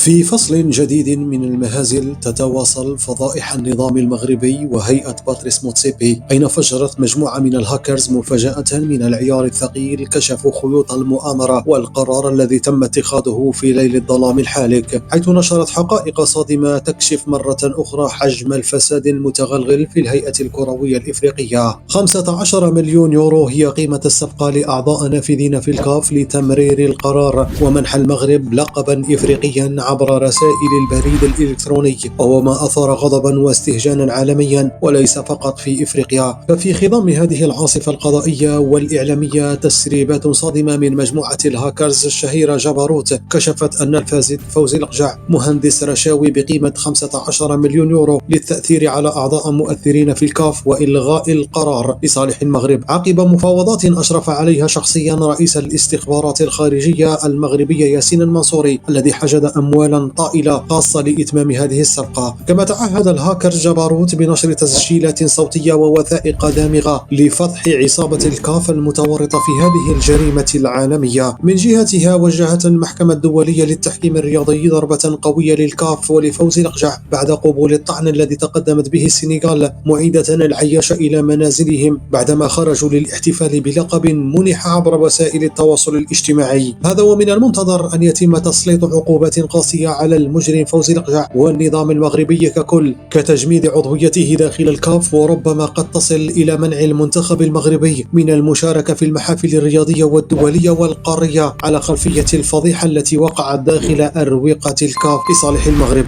في فصل جديد من المهازل تتواصل فضائح النظام المغربي وهيئة باتريس موتسيبي، حين فجرت مجموعة من الهاكرز مفاجأة من العيار الثقيل كشفوا خيوط المؤامرة والقرار الذي تم اتخاذه في ليل الظلام الحالك، حيث نشرت حقائق صادمة تكشف مرة أخرى حجم الفساد المتغلغل في الهيئة الكروية الإفريقية. 15 مليون يورو هي قيمة الصفقة لأعضاء نافذين في الكاف لتمرير القرار ومنح المغرب لقبا إفريقيا عبر رسائل البريد الإلكتروني، وهو ما أثار غضبا واستهجانا عالميا وليس فقط في إفريقيا. ففي خضم هذه العاصفة القضائية والإعلامية تسريبات صادمة من مجموعة الهاكرز الشهيرة جبروت كشفت أن الفاسد فوزي الأقجع مهندس رشاوي بقيمة 15 مليون يورو للتأثير على أعضاء مؤثرين في الكاف وإلغاء القرار لصالح المغرب، عقب مفاوضات أشرف عليها شخصيا رئيس الاستخبارات الخارجية المغربية ياسين المنصوري، الذي حشد أموالا طائلة خاصة لإتمام هذه الصفقة. كما تعهد الهاكر جبروت بنشر تسجيلات صوتية ووثائق دامغة لفضح عصابة الكاف المتورطة في هذه الجريمة العالمية. من جهتها وجهت المحكمة الدولية للتحكيم الرياضي ضربة قوية للكاف ولفوزي الأقجع بعد قبول الطعن الذي تقدمت به السنغال، معيدة العياش إلى منازلهم بعدما خرجوا للاحتفال بلقب منح عبر وسائل التواصل الاجتماعي. هذا ومن المنتظر أن يتم تسليط عقوبات قاسية على المجرم فوزي الأقجع والنظام المغربي ككل، كتجميد عضويته داخل الكاف، وربما قد تصل إلى منع المنتخب المغربي من المشاركة في المحافل الرياضية والدولية والقارية على خلفية الفضيحة التي وقعت داخل أروقة الكاف لصالح المغرب.